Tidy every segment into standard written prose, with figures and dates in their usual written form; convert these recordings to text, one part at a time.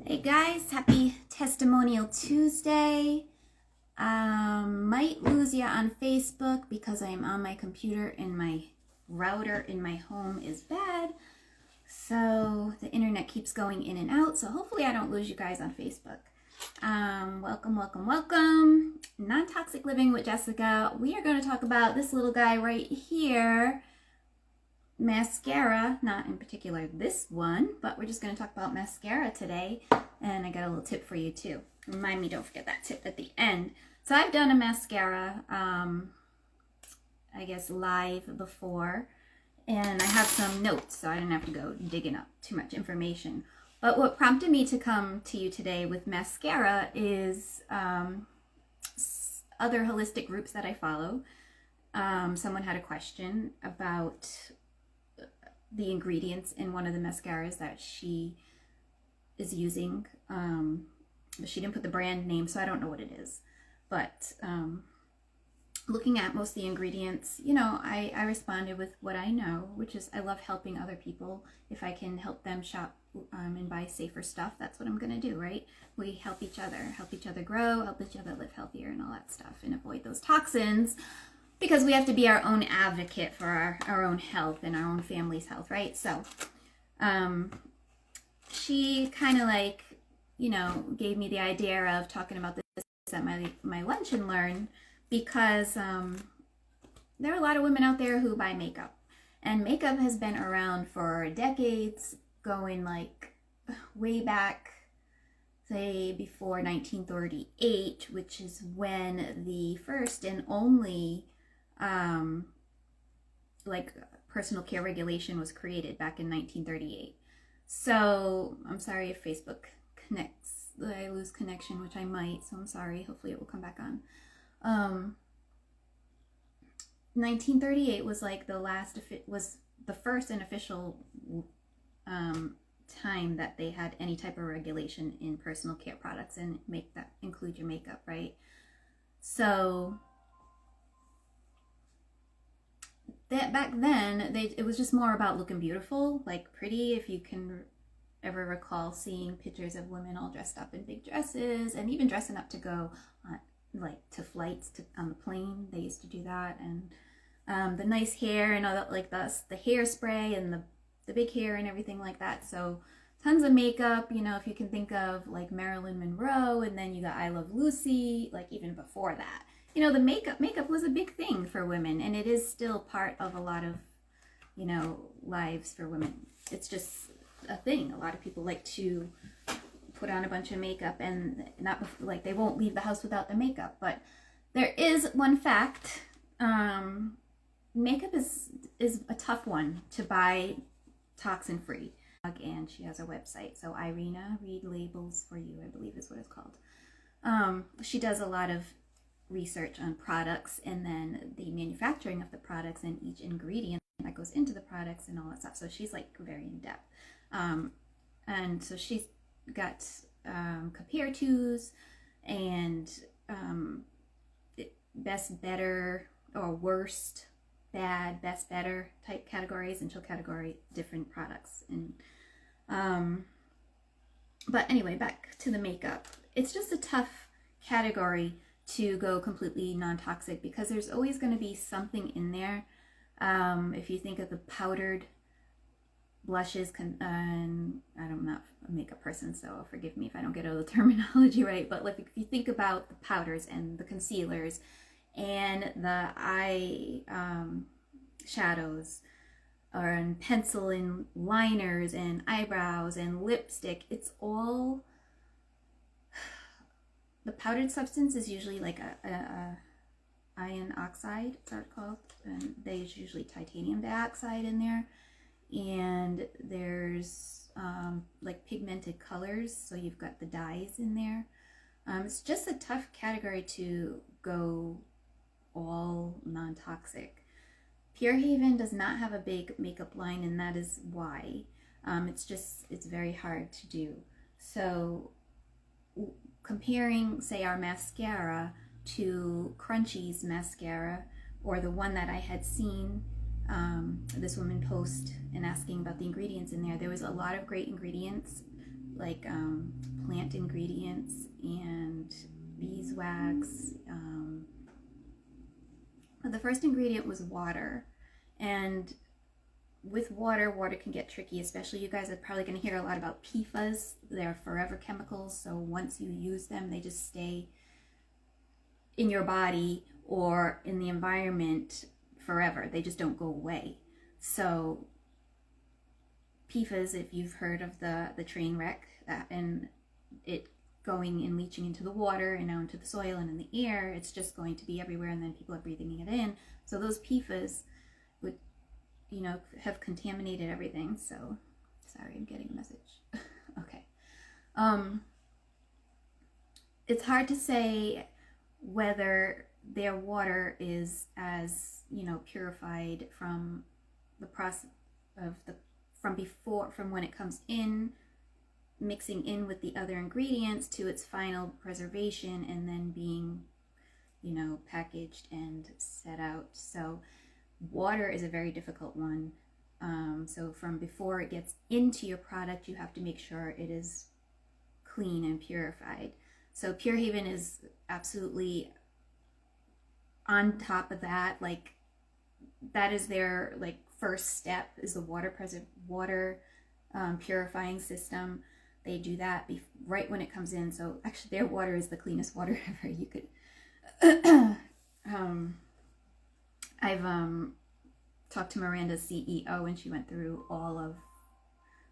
Hey guys, happy Testimonial Tuesday. Might lose you on Facebook because I'm on my computer and my router in my home is bad. So the internet keeps going in and out. So hopefully I don't lose you guys on Facebook. Welcome. Non-toxic living with Jessica. We are going to talk about this little guy right here. Mascara, not in particular this one, but we're just going to talk about mascara today, and I got a little tip for you too. Remind me, don't forget that tip at the end. So I've done a mascara, I guess live before, and I have some notes, so I didn't have to go digging up too much information. But what prompted me to come to you today with mascara is other holistic groups that I follow. Someone had a question about the ingredients in one of the mascaras that she is using. She didn't put the brand name, so I don't know what it is. But looking at most of the ingredients, you know, I responded with what I know, which is I love helping other people. If I can help them shop and buy safer stuff, that's what I'm going to do, right? We help each other grow, help each other live healthier and all that stuff, and avoid those toxins. Because we have to be our own advocate for our own health and our own family's health, right? So she kind of like, you know, gave me the idea of talking about this at my lunch and learn, because there are a lot of women out there who buy makeup. And makeup has been around for decades, going like way back, say before 1938, which is when the first and only like personal care regulation was created back in 1938. So I'm sorry if Facebook connects, I lose connection, which I might, so I'm sorry. Hopefully it will come back on. 1938 was like was the first and official time that they had any type of regulation in personal care products, and make that include your makeup, right? So that back then it was just more about looking beautiful, like pretty. If you can ever recall seeing pictures of women all dressed up in big dresses, and even dressing up to go like to flights on the plane, they used to do that. And the nice hair and all that, like the hairspray and the big hair and everything like that. So tons of makeup, you know, if you can think of like Marilyn Monroe, and then you got I Love Lucy, like even before that. You know, the makeup was a big thing for women, and it is still part of a lot of, you know, lives for women. It's just a thing. A lot of people like to put on a bunch of makeup, and not like they won't leave the house without the makeup. But there is one fact: makeup is a tough one to buy toxin free. And she has a website, so Irina Read Labels for You, I believe is what it's called. She does a lot of research on products, and then the manufacturing of the products and each ingredient that goes into the products and all that stuff. So she's like very in depth. And so she's got compare tos and best, better, or worst, bad, best, better type categories, and she'll categorize different products. And but anyway, back to the makeup. It's just a tough category to go completely non-toxic, because there's always going to be something in there. If you think of the powdered blushes, and I'm not a makeup person, so forgive me if I don't get all the terminology right, but like if you think about the powders and the concealers and the eye shadows, or pencil and liners and eyebrows and lipstick, it's all, the powdered substance is usually like a iron oxide, is that called? And there's usually titanium dioxide in there. And there's like pigmented colors, so you've got the dyes in there. It's just a tough category to go all non-toxic. Pure Haven does not have a big makeup line, and that is why. It's very hard to do. So comparing, say, our mascara to Crunchy's mascara, or the one that I had seen this woman post and asking about the ingredients in there, there was a lot of great ingredients like plant ingredients and beeswax. But the first ingredient was water. And with water can get tricky, especially you guys are probably going to hear a lot about PFAS. They're forever chemicals, so once you use them, they just stay in your body or in the environment forever. They just don't go away. So PFAS, if you've heard of the train wreck and it going and leaching into the water and now into the soil and in the air, it's just going to be everywhere, and then people are breathing it in. So those PFAS would, have contaminated everything. So sorry, I'm getting a message. Okay. It's hard to say whether their water is as, purified from the process of from when it comes in, mixing in with the other ingredients to its final preservation and then being, packaged and set out. So water is a very difficult one. So from before it gets into your product, you have to make sure it is clean and purified. So Pure Haven is absolutely on top of that. Like, that is their first step, is the water purifying system. They do that right when it comes in. So actually their water is the cleanest water ever you could. I've talked to Miranda's CEO, and she went through all of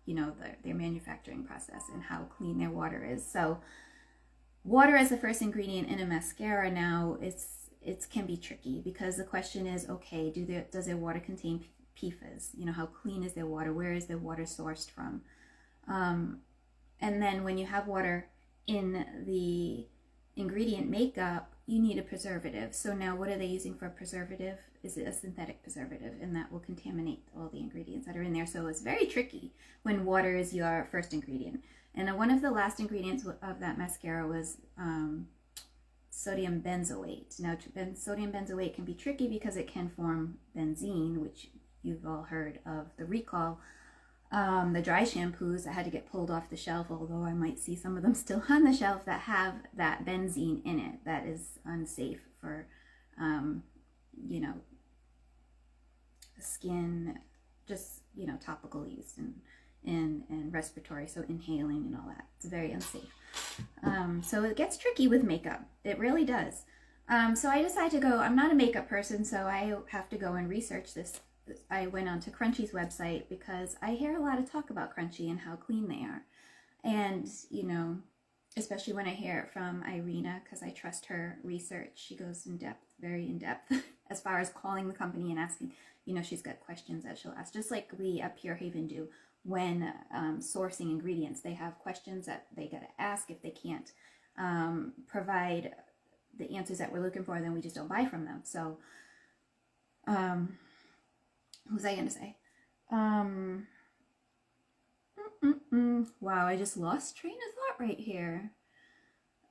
their manufacturing process and how clean their water is. So water as the first ingredient in a mascara now, it can be tricky, because the question is, okay, does their water contain PFAS? How clean is their water? Where is their water sourced from? And then when you have water in the ingredient makeup, you need a preservative. So now what are they using for a preservative? Is it a synthetic preservative? And that will contaminate all the ingredients that are in there. So it's very tricky when water is your first ingredient. And one of the last ingredients of that mascara was sodium benzoate. Now, sodium benzoate can be tricky because it can form benzene, which you've all heard of the recall. The dry shampoos that had to get pulled off the shelf, although I might see some of them still on the shelf that have that benzene in it. That is unsafe for, skin, just, topical use and respiratory, so inhaling and all that. It's very unsafe. So it gets tricky with makeup. It really does. So I decided to go, I'm not a makeup person, so I have to go and research this. I went onto Crunchy's website because I hear a lot of talk about Crunchy and how clean they are. And, especially when I hear it from Irina, because I trust her research. She goes in depth, very in depth, as far as calling the company and asking, she's got questions that she'll ask, just like we at Pure Haven do when sourcing ingredients. They have questions that they got to ask. If they can't provide the answers that we're looking for, then we just don't buy from them. So, what was I going to say? Wow, I just lost train of thought right here.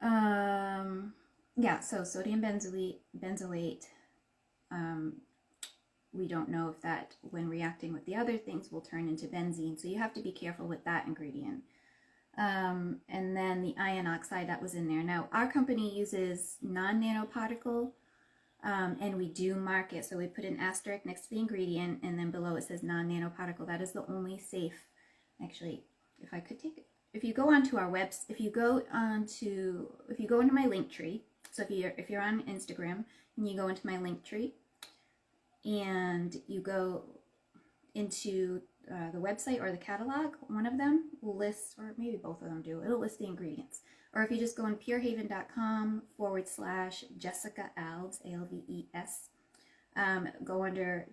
Yeah, so sodium benzoate, we don't know if that, when reacting with the other things, will turn into benzene. So you have to be careful with that ingredient. And then the iron oxide that was in there. Now, our company uses non-nanoparticle, and we do mark it. So we put an asterisk next to the ingredient, and then below it says non-nanoparticle. That is the only safe. Actually, if I could take it. If you go onto our website, if you go into my link tree, so if you're on Instagram and you go into my link tree and you go into the website or the catalog, one of them will list, or maybe both of them do, it'll list the ingredients. Or if you just go on purehaven.com/Jessica Alves, ALVES, go under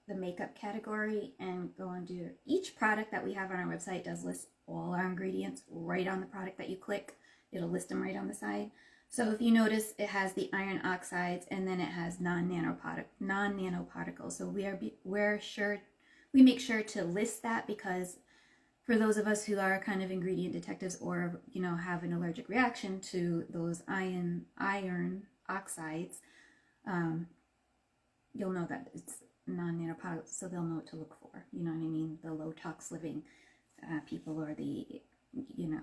the makeup category and go under each product that we have on our website. Does list all our ingredients right on the product that you click. It'll list them right on the side. So if you notice, it has the iron oxides and then it has non-nanoparticles. So we make sure to list that, because for those of us who are kind of ingredient detectives or have an allergic reaction to those iron oxides, you'll know that it's non-nanoparticles, so they'll know what to look for. You know what I mean? The low tox living people, or the you know,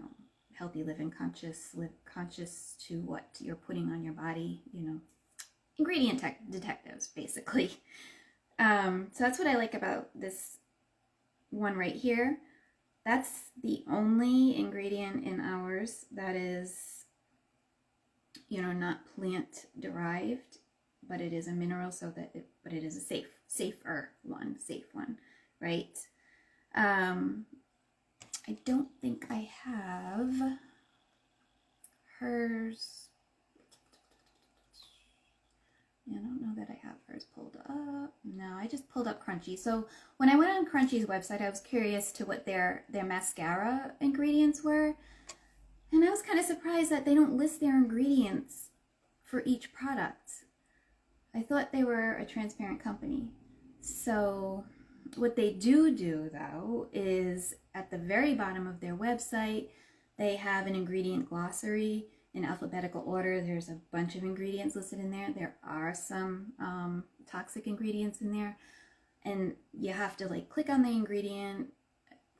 healthy living, conscious to what you're putting on your body, you know, ingredient detectives, basically. So that's what I like about this one right here. That's the only ingredient in ours that is, you know, not plant derived, but it is a mineral, so that but it is a safe one, right? I don't think I have hers. I don't know that I have hers pulled up. No, I just pulled up Crunchy. So when I went on Crunchy's website, I was curious to what their mascara ingredients were. And I was kind of surprised that they don't list their ingredients for each product. I thought they were a transparent company. So what they do though, is at the very bottom of their website, they have an ingredient glossary in alphabetical order. There's a bunch of ingredients listed in there. There are some toxic ingredients in there. And you have to like click on the ingredient,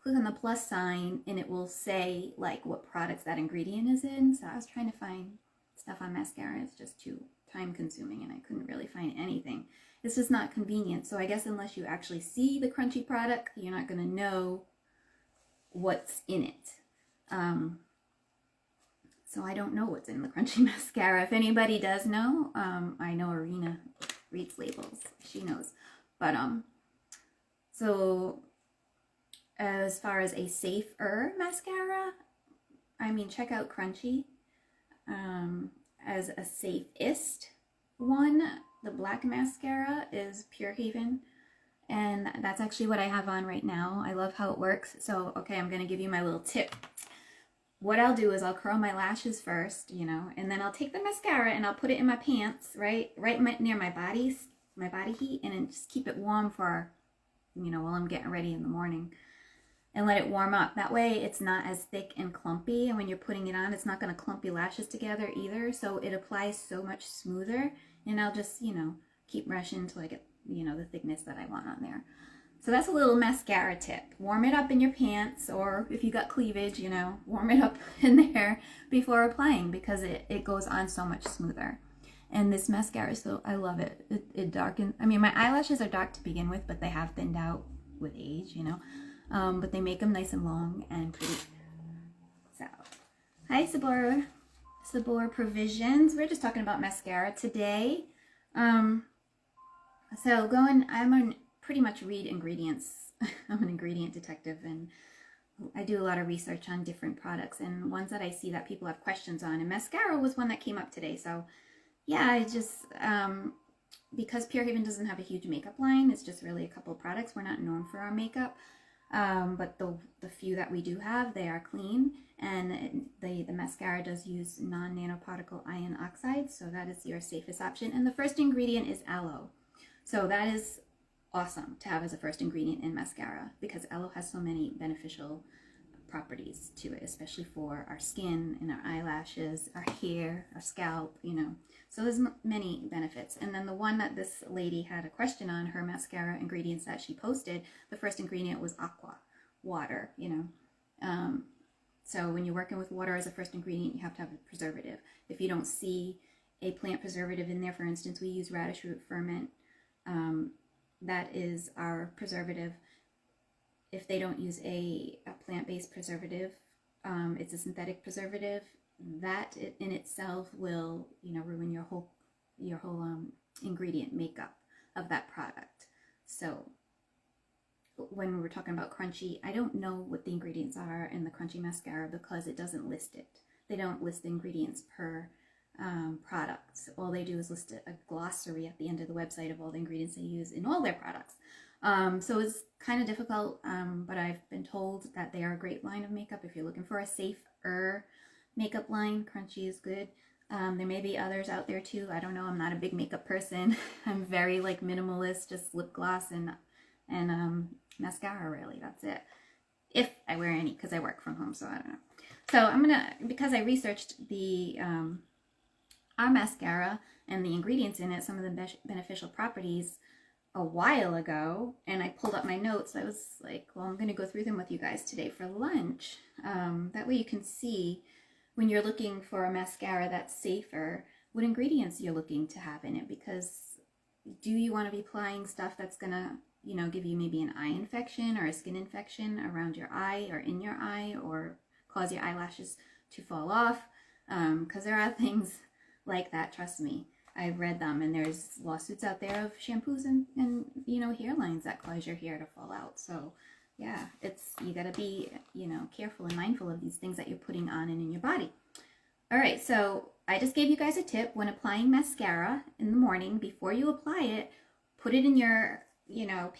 click on the plus sign, and it will say like what products that ingredient is in. So I was trying to find stuff on mascara. It's just too time consuming and I couldn't really find anything. It's just not convenient. So I guess unless you actually see the Crunchy product, you're not going to know what's in it. So I don't know what's in the Crunchy mascara. If anybody does know, I know Arena reads labels. She knows. But so as far as a safer mascara, I mean, check out Crunchy. As a safest one, the black mascara is Pure Haven. And that's actually what I have on right now. I love how it works. So, okay, I'm going to give you my little tip. What I'll do is I'll curl my lashes first, you know, and then I'll take the mascara and I'll put it in my pants, right near my body heat, and then just keep it warm for, you know, while I'm getting ready in the morning, and let it warm up. That way it's not as thick and clumpy, and when you're putting it on, it's not going to clump your lashes together either, so it applies so much smoother, and I'll just, you know, keep brushing until I get, you know, the thickness that I want on there. So that's a little mascara tip. Warm it up in your pants, or if you got cleavage, you know, warm it up in there before applying, because it goes on so much smoother. And this mascara, so I love it. It darkens, I mean, my eyelashes are dark to begin with, but they have thinned out with age, you know. But they make them nice and long and pretty. So, hi Sabor Provisions. We're just talking about mascara today. I'm on pretty much read ingredients. I'm an ingredient detective, and I do a lot of research on different products and ones that I see that people have questions on. And mascara was one that came up today. So yeah, I just, because Pure Haven doesn't have a huge makeup line, it's just really a couple of products. We're not known for our makeup. But the few that we do have, they are clean, and the mascara does use non-nanoparticle iron oxide, so that is your safest option. And the first ingredient is aloe. So that is awesome to have as a first ingredient in mascara, because aloe has so many beneficial properties to it, especially for our skin and our eyelashes, our hair, our scalp, you know. So there's many benefits. And then the one that this lady had a question on, her mascara ingredients that she posted, the first ingredient was aqua, water, you know. So when you're working with water as a first ingredient, you have to have a preservative. If you don't see a plant preservative in there, for instance, we use radish root ferment. That is our preservative. If they don't use a plant-based preservative, it's a synthetic preservative. That in itself will, you know, ruin your whole ingredient makeup of that product. So when we were talking about Crunchy, I don't know what the ingredients are in the Crunchy mascara because it doesn't list it. They don't list the ingredients per product. All they do is list a glossary at the end of the website of all the ingredients they use in all their products. So it's kind of difficult, but I've been told that they are a great line of makeup. If you're looking for a safer makeup line, Crunchy is good. There may be others out there too. I don't know. I'm not a big makeup person. I'm very like minimalist, just lip gloss and mascara, really. That's it. If I wear any, because I work from home, so I don't know. So I'm gonna, because I researched the our mascara and the ingredients in it, some of the beneficial properties. a while ago, and I pulled up my notes. I was like, well, I'm going to go through them with you guys today for lunch. That way you can see when you're looking for a mascara that's safer, what ingredients you're looking to have in it, because do you want to be applying stuff that's going to, you know, give you maybe an eye infection or a skin infection around your eye or in your eye, or cause your eyelashes to fall off? Because there are things like that, trust me. I've read them, and there's lawsuits out there of shampoos and you know, hairlines that cause your hair to fall out. So yeah, you gotta be, you know, careful and mindful of these things that you're putting on and in your body. All right, so I just gave you guys a tip. When applying mascara in the morning, before you apply it, put it in your, you know,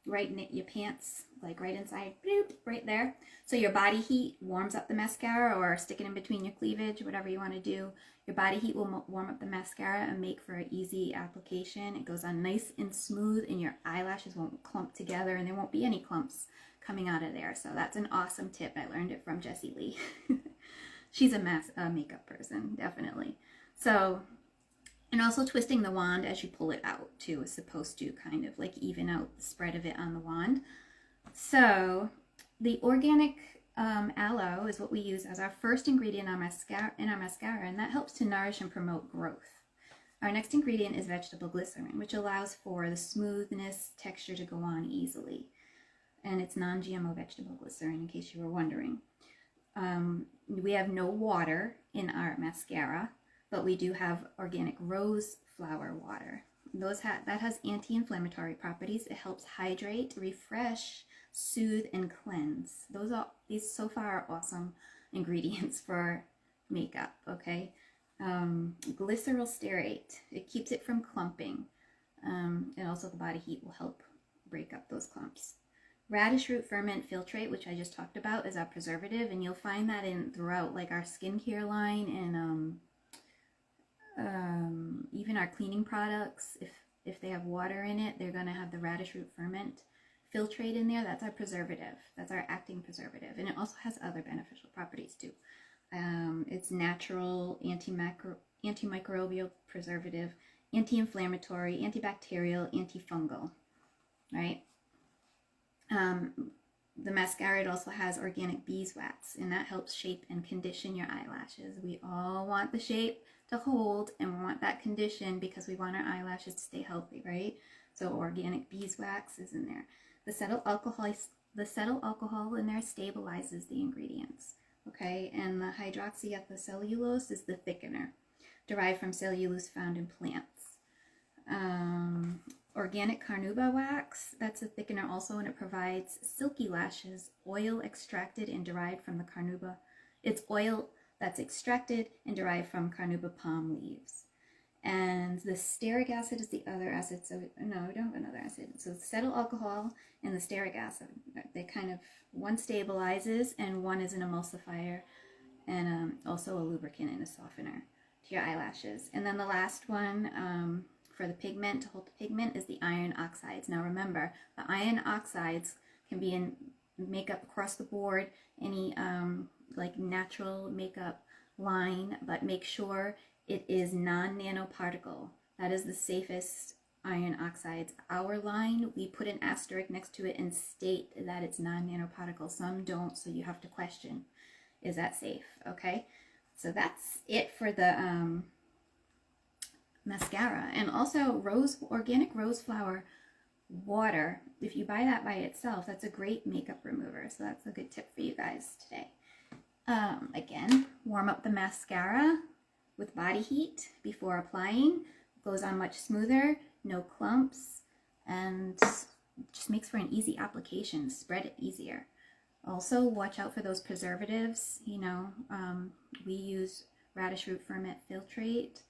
right in your pants, like right inside, bloop, right there. So your body heat warms up the mascara, or stick it in between your cleavage, whatever you want to do. Your body heat will warm up the mascara and make for an easy application. It goes on nice and smooth, and your eyelashes won't clump together, and there won't be any clumps coming out of there. So that's an awesome tip. I learned it from Jessie Lee. She's a makeup person, definitely. So, and also twisting the wand as you pull it out too is supposed to kind of like even out the spread of it on the wand. So the organic aloe is what we use as our first ingredient in our mascara, and that helps to nourish and promote growth. Our next ingredient is vegetable glycerin, which allows for the smoothness, texture to go on easily. And it's non-GMO vegetable glycerin, in case you were wondering. We have no water in our mascara, but we do have organic rose flower water. That has anti-inflammatory properties. It helps hydrate, refresh, soothe, and cleanse. These so far are awesome ingredients for makeup, okay? Glyceryl stearate, it keeps it from clumping. And also the body heat will help break up those clumps. Radish root ferment filtrate, which I just talked about, is our preservative, and you'll find that throughout like our skincare line and even our cleaning products. If they have water in it, they're going to have the radish root ferment filtrate in there. That's our preservative. That's our acting preservative, and it also has other beneficial properties too. It's natural, antimicrobial preservative, anti-inflammatory, antibacterial, antifungal, right? The mascara, it also has organic beeswax, and that helps shape and condition your eyelashes. We all want the shape to hold, and we want that condition because we want our eyelashes to stay healthy, right? So organic beeswax is in there. The cetyl alcohol in there stabilizes the ingredients, okay? And the hydroxyethylcellulose is the thickener, derived from cellulose found in plants. Organic carnauba wax, that's a thickener also, and it provides silky lashes, oil extracted and derived from the carnauba. It's oil that's extracted and derived from carnauba palm leaves. And the stearic acid is the other acid. So, no, we don't have another acid. So cetyl alcohol and the stearic acid, they kind of, one stabilizes and one is an emulsifier, and also a lubricant and a softener to your eyelashes. And then the last one, for the pigment, to hold the pigment, is the iron oxides. Now remember, the iron oxides can be in makeup across the board, any like natural makeup line, but make sure it is non-nanoparticle. That is the safest iron oxides. Our line, we put an asterisk next to it and state that it's non-nanoparticle. Some don't, so you have to question, is that safe? Okay, so that's it for the mascara. And also organic rose flower water, if you buy that by itself, that's a great makeup remover. So that's a good tip for you guys today. Again, warm up the mascara with body heat before applying. It goes on much smoother, no clumps, and just makes for an easy application. Spread it easier. Also, watch out for those preservatives. You know, we use radish root ferment filtrate.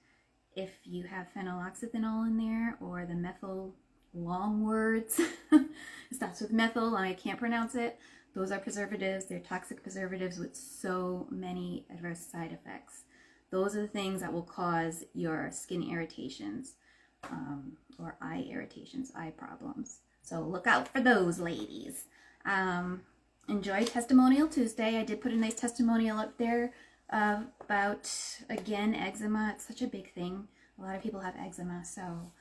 If you have phenyloxyethanol in there, or the methyl long words, it starts with methyl and I can't pronounce it. Those are preservatives. They're toxic preservatives with so many adverse side effects. Those are the things that will cause your skin irritations, or eye irritations, eye problems. So look out for those, ladies. Enjoy Testimonial Tuesday. I did put a nice testimonial up there about, again, eczema. It's such a big thing. A lot of people have eczema, so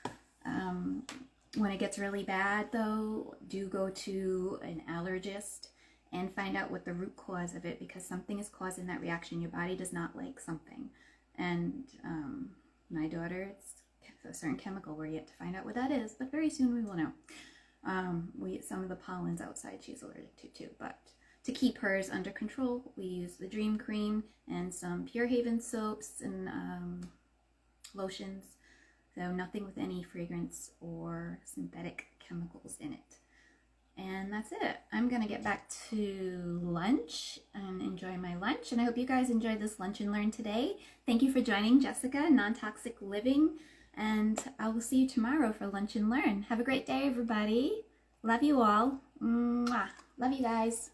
When it gets really bad, though, do go to an allergist and find out what the root cause of it, because something is causing that reaction. Your body does not like something. And my daughter, it's a certain chemical. We're yet to find out what that is, but very soon we will know. We eat some of the pollens outside she's allergic to too, but to keep hers under control, we use the Dream Cream and some Pure Haven soaps and lotions. So nothing with any fragrance or synthetic chemicals in it. And that's it. I'm going to get back to lunch and enjoy my lunch. And I hope you guys enjoyed this Lunch and Learn today. Thank you for joining Jessica, Non-Toxic Living. And I will see you tomorrow for Lunch and Learn. Have a great day, everybody. Love you all. Mwah. Love you guys.